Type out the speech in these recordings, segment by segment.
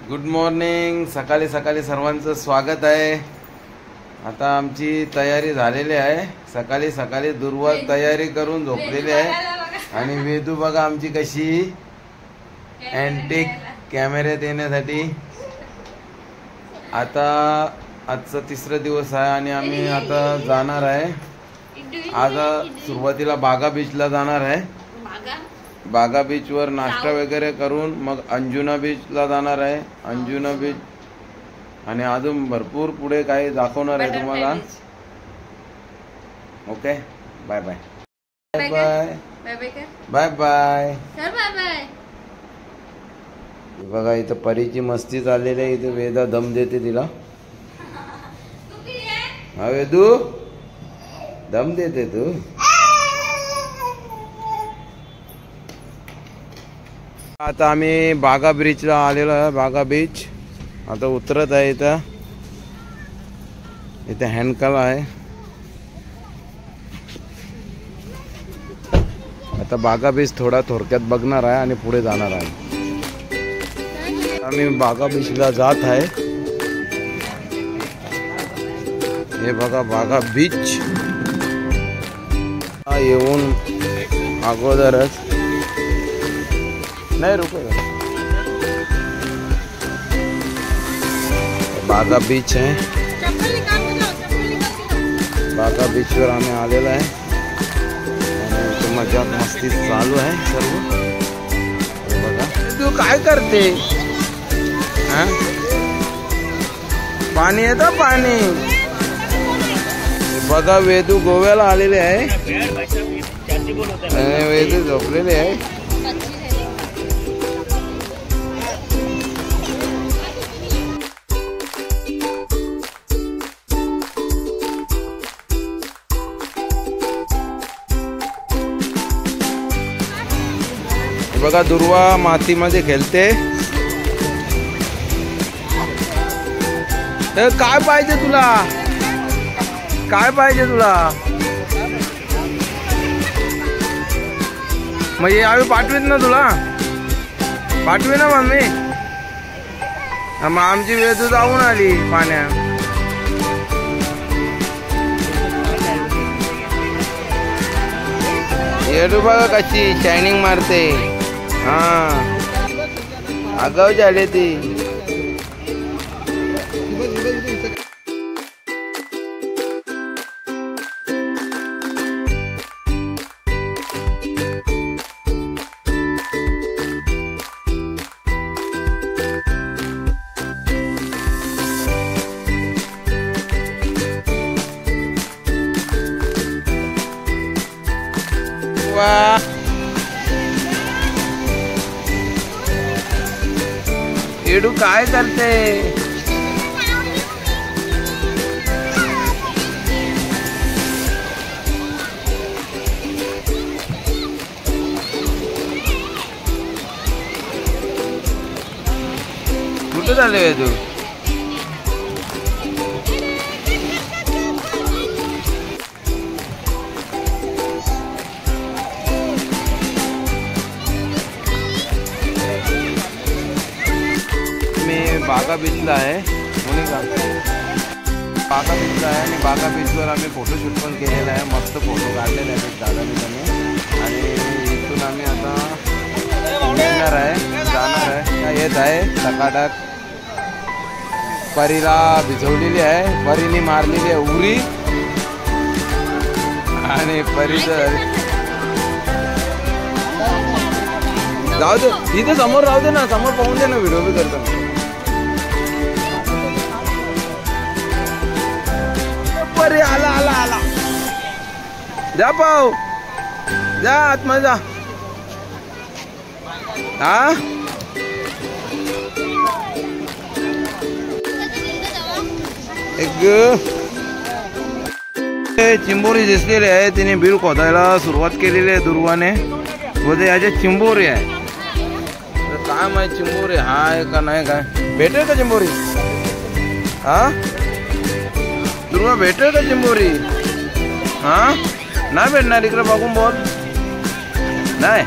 Good morning. सकाळी सकाळी सर्वांचं स्वागत आहे. आता आमची तयारी झालेली आहे. सकाळी सकाळी दुर्वा तयारी करून झोपलेली आहे आणि वेदू बघा आमची कशी अँटिक कॅमेऱ्यात येण्यासाठी. आता आजचा तिसरा दिवस आहे आणि आम्ही आता जाणार आहे. आज सुरुवातीला बागा बीचला जाणार आहे. बागा बीच वर नाश्ता वगैरे करून मग अंजुना बीचला जाणार आहे. अंजुना बीच आणि अजून भरपूर पुढे काही दाखवणार आहे तुम्हाला. Okay, bye bye bye bye bye bye. बघा इथं परीची मस्ती चाललेली आहे. इथे वेदा दम देते तिला. हा वेदू दम देते तू. आता आम्ही बागा बीचला आलेलो आहे. बागा बीच आता उतरत आहे. इथे हँडकल आहे. आता बागा बीच थोडा थोडक्यात बघणार आहे आणि पुढे जाणार आहे. आम्ही बागा बीचला जात आहे. हे बघा बागा बीच. येऊन अगोदरच नाही रुकेगा. बागा बीच आहे. बागा बीच वर आम्ही आलेलो आहे आणि मजा मस्ती चालू आहे सर्व. बघा तू काय करते. पाणी येतं पाणी. बघा वेदू गोव्याला आलेले आहे. वेदू झोपलेले आहे. बघा दुर्वा मातीमध्ये खेळते. काय पाहिजे तुला. काय पाहिजे तुला. मग आम्ही पाठवीत ना तुला. पाठवी ना मम्मी. मग आमची वेदू जाऊन आली पाण्यात. येडू बघा कशी शायनिंग मारते. हा आगाऊ झाले ती. वा येडू काय करते. कुठे झाले तू. बागा बीचला आहे. बागा बीचला आहे आणि बागा बीचवर आम्ही फोटोशूट पण केलेला आहे. मस्त फोटो काढलेले आहेत दादा आणि इथून आम्ही आता निघणार आहे. जाणार आहे. येत आहे टकाटक. परीला भिजवलेली आहे. परीने मारलेली आहे उरी आणि परीचं जाऊ दे. इथे समोर राहू दे ना. समोर पाहून दे ना. व्हिडिओ बी करतो. परी आला आला आला. जा पाव जा आतमध्ये जा. हा एक चिंबोरी दिसलेली आहे. तिने बिल खोदायला सुरुवात केलेली आहे दुर्वाने. व याचे चिंबोरी आहे. काय माहिती चिंबोरी हाय का नाही. काय भेटेल का चिंबोरी. हा दुर्वा भेटेल का चिंबोरी. हा नाही भेटणार. इकडे बघून बोल. नाही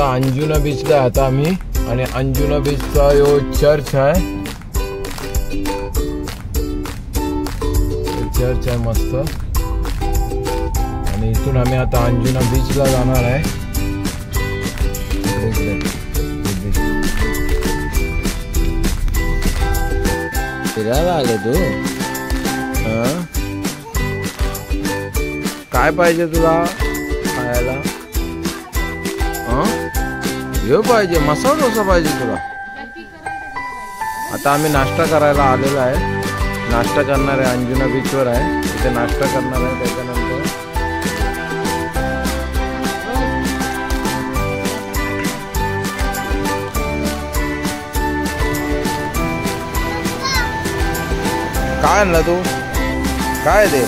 आता अंजुना बीचला आता आम्ही आणि अंजुना बीचचा यो चर्च आहे, चर्च आहे मस्त. आणि इथून आम्ही आता अंजुना बीचला जाणार आहे. फिरायला आले तू? काय पाहिजे तुला खायला? हे पाहिजे, मसाला डोसा पाहिजे तुला? आता आम्ही नाश्ता करायला आलेलो आहे. नाश्ता करणार आहे, अंजुना बीचवर आहे, तिथे नाश्ता करणार आहे. त्याच्यानंतर काय आणलं तू? काय ते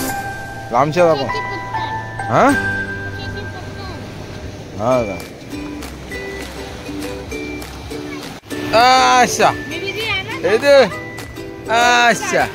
लांबच्या दाखव. हा हा का? अच्छा अच्छा.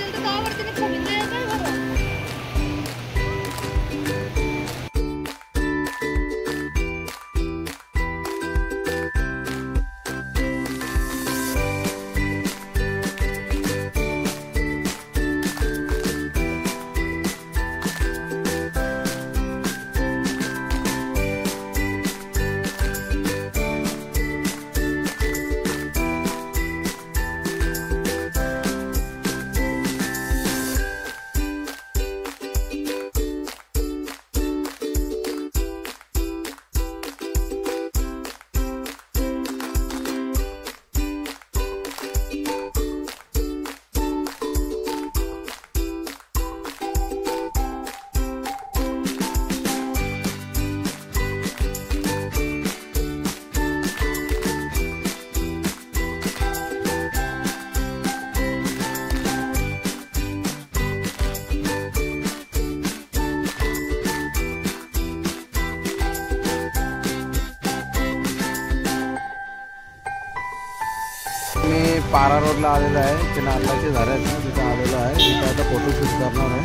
मी पारा रोडला आलेलो आहे. ते नारळाचे झाड आहेत ना, तिथे आलेलो आहे. तिथे आता फोटोशूट करणार आहे.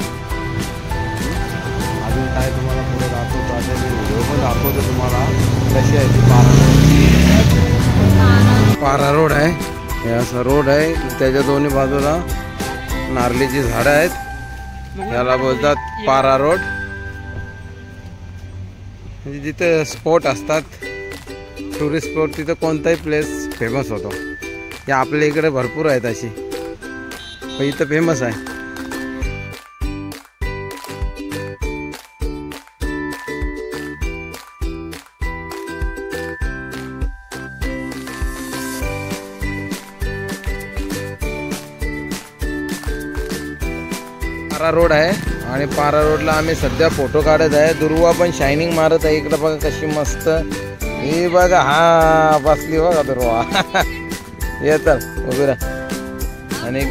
अजून काय तुम्हाला पुढे दाखवतो, आता व्हिडिओ पण दाखवतो तुम्हाला कशी आहे ती पारा रोड आहे. हे असा रोड आहे, त्याच्या दोन्ही बाजूला नारळीची झाडं आहेत. याला बोलतात पारा रोड. म्हणजे जिथे स्पॉट असतात, टुरिस्ट स्पॉट, तिथं कोणताही प्लेस फेमस होतो. हे आपल्या इकडे भरपूर आहेत अशी, पण इथं फेमस आहे. पारा रोड आहे आणि पारा रोडला आम्ही सध्या फोटो काढत आहे. दुर्वा पण शायनिंग मारत आहे. इकडे बघा कशी मस्त. ही बघा, हा बसली बघा दुर्वा. ये तर उभी राहा. आणि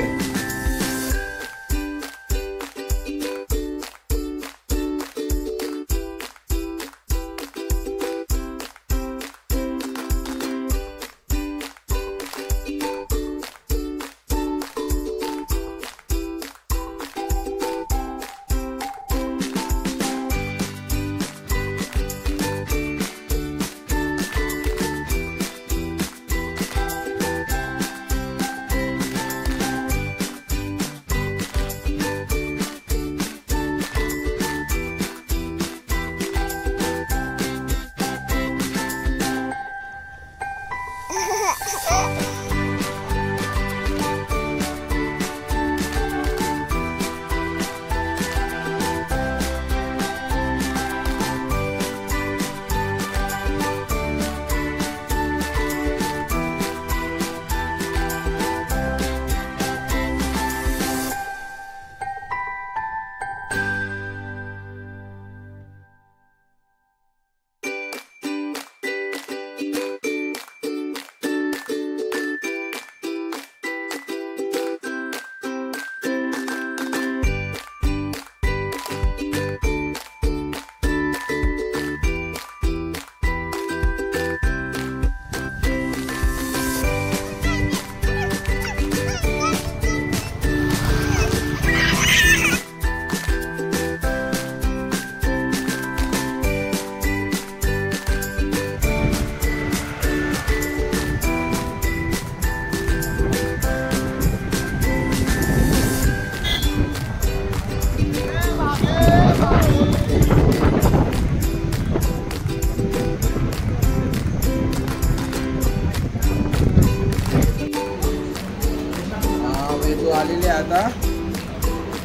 आलेले आता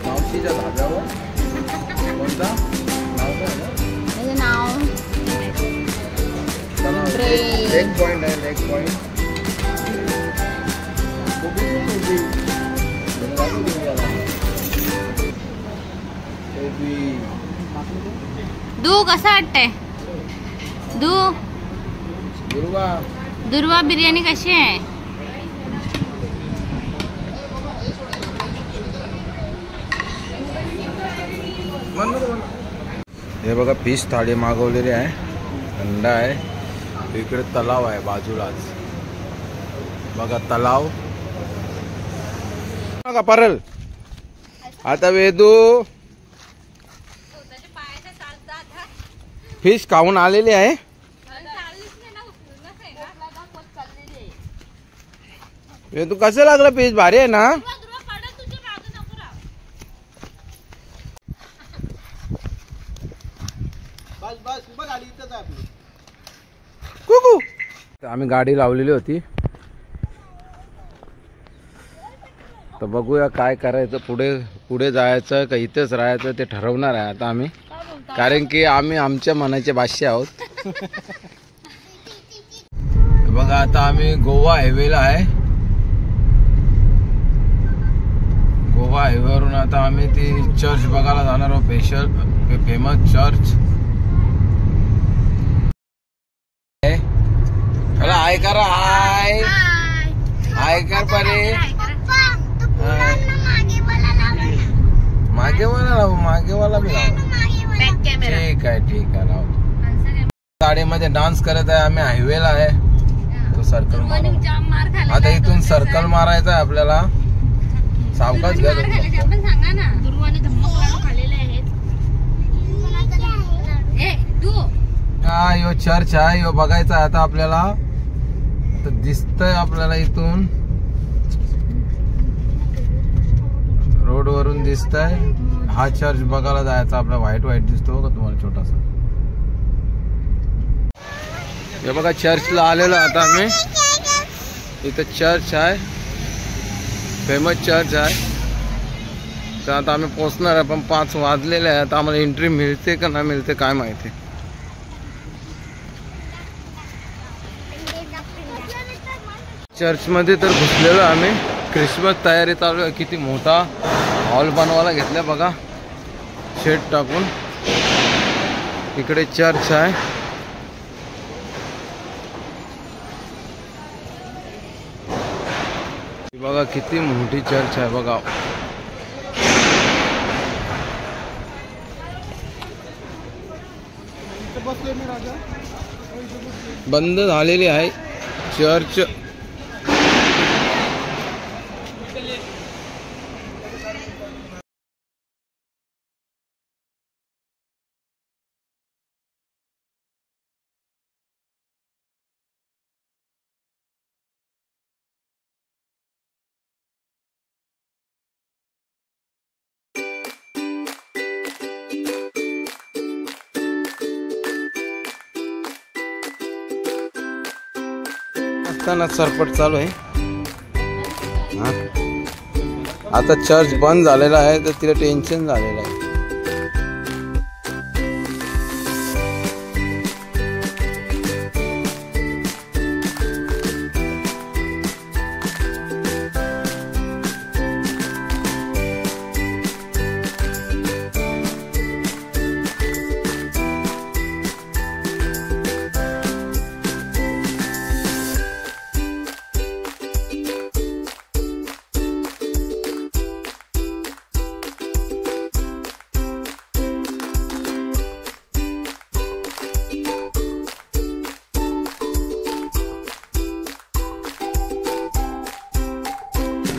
मावशीच्या धाब्यावर. कोणता नाव काय नाव लेग पॉइंट आहे. लेग पॉइंट दू कसं वाटतंय दू? दुर्वा बिर्याणी कशी आहे? हे बघा फिश थाळी मागवलेली आहे. थंड आहे. इकडे तलाव आहे बाजूलाच बघा तलाव बघा परल. आता वेदू फिश खाऊन आलेली आहे. वेदू कसं लागलं फिश? भारी आहे ना? कुकू. आम्ही गाडी लावलेली होती तर बघूया काय करायचं. पुढे जायचं का इथेच राहायचं ते ठरवणार आहे आता आम्ही. कारण की आम्ही आमच्या मनाचे भाष्य आहोत. बघा आता आम्ही गोवा हायवेला आहे. गोवा हायवेवरून आता आम्ही ती चर्च बघायला जाणार आहोत. Special famous church. Hello hi करा. हाय हाय कर परे. मागेवाला भी लाव. ठीक आहे लावतो. गाडीमध्ये डान्स करत आहे. आम्ही हायवेला आहे. तो सर्कल मार. आता इथून सर्कल मारायचा आहे आपल्याला. सावकाश घ्या. हा यो चर्च आहे. यो बघायचा आहे आता आपल्याला. दिसतंय आपल्याला इथून रोड वरून दिसतंय. हा चर्च बघायला जायचा आपला. व्हाईट दिसतो का तुम्हाला छोटासा? हे बघा चर्चला आलेलो आता आम्ही. इथं चर्च आहे. फेमस चर्च आहे. तर आता आम्ही पोहोचणार आहे. पण 5 वाजलेले आहे. आता आम्हाला एंट्री मिळते का नाही मिळते काय माहिती. चर्चमध्ये तर घुसलेलो आम्ही. ख्रिसमस तयारी चालू आहे. किती मोठा हॉल बनवायला घेतला बघा शेड टाकून. इकडे चर्च आहे. बघा किती मोठी चर्च आहे बघा. बंद झालेली आहे चर्च. असताना सरपट चालू आहे. आता चर्च बंद झालेला आहे तर तिला टेन्शन झालेलं आहे.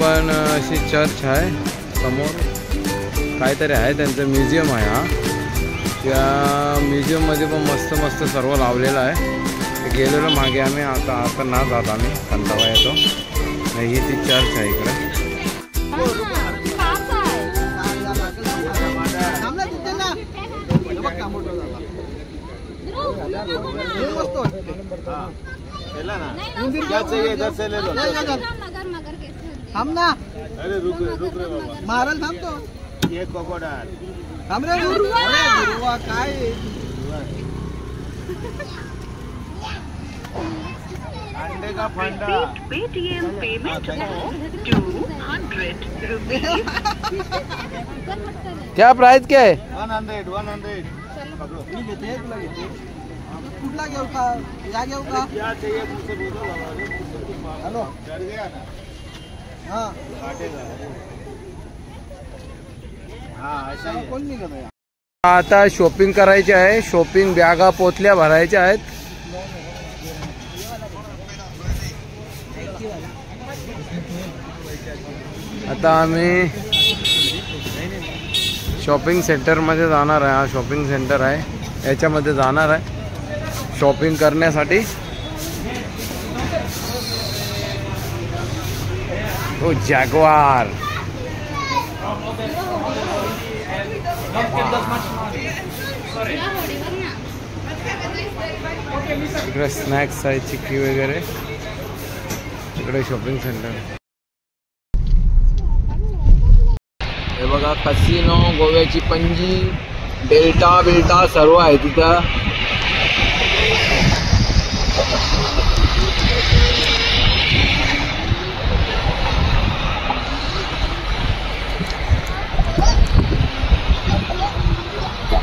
पण अशी चर्च आहे समोर. काहीतरी आहे त्यांचं म्युझियम आहे. हा त्या म्युझियममध्ये पण मस्त मस्त सर्व लावलेलं आहे. गेलेलो मागे आम्ही. आता ना जात आम्ही. कंटाळा येतो. ही ती चर्च आहे इकडे. थांब ना. अरे रुक रे बाबा. मारल थांबतो. एक कोकोडाल. थांब रे. दुर्वा काय? अंडे का फंडा. Paytm payment of 200 rupees. क्या प्राइस क्या है? 100. पकड़ो. मी घेते तुला घेते. कुठला घेऊ का? या घेऊ का? क्या चाहिए मुझसे बोलो. हेलो. डर गया ना. हाँ काटेगा. हाँ ऐसा ही कोण निघत आहे. आता शॉपिंग करायची आहे. शॉपिंग बॅगा पोतल्या भरायच्या आहेत. आता आम्ही शॉपिंग सेंटर मध्ये जाणार आहे. हा शॉपिंग सेंटर आहे. याच्यामध्ये जाणार आहे शॉपिंग करण्यासाठी. ओ जॅग्वार. इकडे स्नॅक्स आहे, चिक्की वगैरे. इकडे शॉपिंग सेंटर. हे बघा कसिनो, गोव्याची पणजी, बेल्टा सर्व आहे तिथं.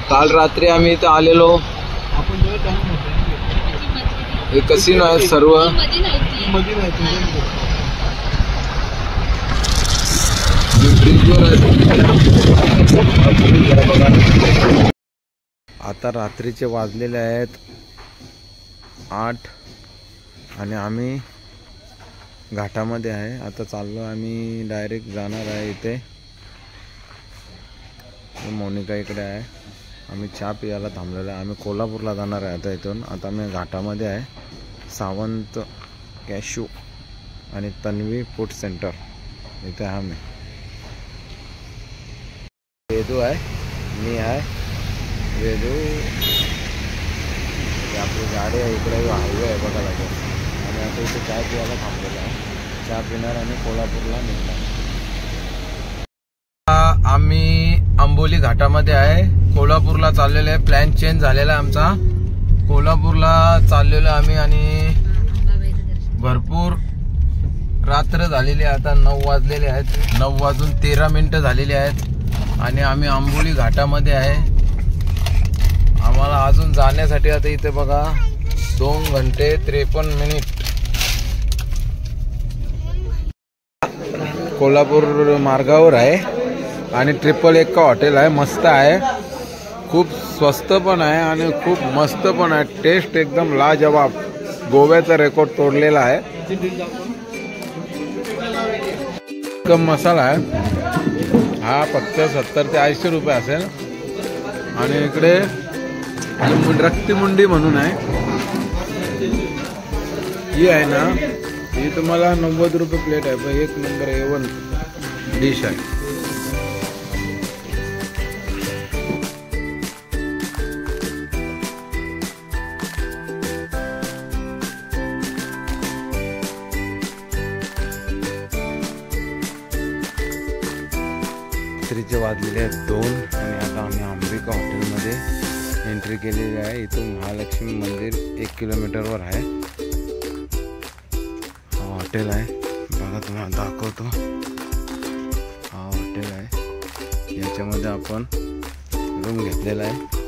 काल रात्री आम्ही इथं आलेलो. हे कसिनो आहेत सर्व. आता रात्रीचे वाजलेले आहेत 8 आणि आम्ही घाटामध्ये आहे. आता चाललो आम्ही. डायरेक्ट जाणार आहे इथे. मोनिका इकडे आहे. आम्ही चहा पियाला थांबलेलो आहे. आम्ही कोल्हापूरला जाणार आहे आता इथून. आता आम्ही घाटामध्ये आहे. सावंत कॅशू आणि तन्वी फूड सेंटर इथे आहे आम्ही. वेदू आहे, मी आहे. वेदू आपली गाडी आहे. इकडे हायवे आहे बघा लागेल. आणि आता इथे चहा पियाला थांबलेला आहे. चहा पिणार आणि कोल्हापूरला निघणार. आम्ही आंबोली घाटामध्ये आहे. कोल्हापूरला चाललेलो आहे. प्लॅन चेंज झालेला आहे आमचा. कोल्हापूरला चाललेलो आम्ही आणि भरपूर रात्र झालेली आहे. आता 9 वाजलेले आहेत. 9:13 झालेली आहेत आणि आम्ही आंबोली घाटामध्ये आहे. आम्हाला अजून जाण्यासाठी आता इथे बघा 2 घंटे 53 कोल्हापूर मार्गावर आहे आणि 111 हॉटेल आहे. मस्त आहे. खूप स्वस्त पण आहे आणि खूप मस्त पण आहे. टेस्ट एकदम लाजवाब. गोव्याचा रेकॉर्ड तोडलेला आहे. कम मसाला आहे. हा फक्त 70 ते 80 रुपये असेल. आणि इकडे रक्तीमुंडी म्हणून आहे. ही आहे ना, ही तुम्हाला 90 रुपये प्लेट आहे. पण 1 नंबर A1 डिश आहे. रात्रीचे वाजलेले आहेत 2 आणि आता आम्ही अंबिका हॉटेलमध्ये एंट्री केलेली आहे. इथून महालक्ष्मी मंदिर 1 किलोमीटरवर आहे. हा हॉटेल आहे बघा, तुम्हाला दाखवतो. हा हॉटेल आहे. याच्यामध्ये आपण रूम घेतलेला आहे.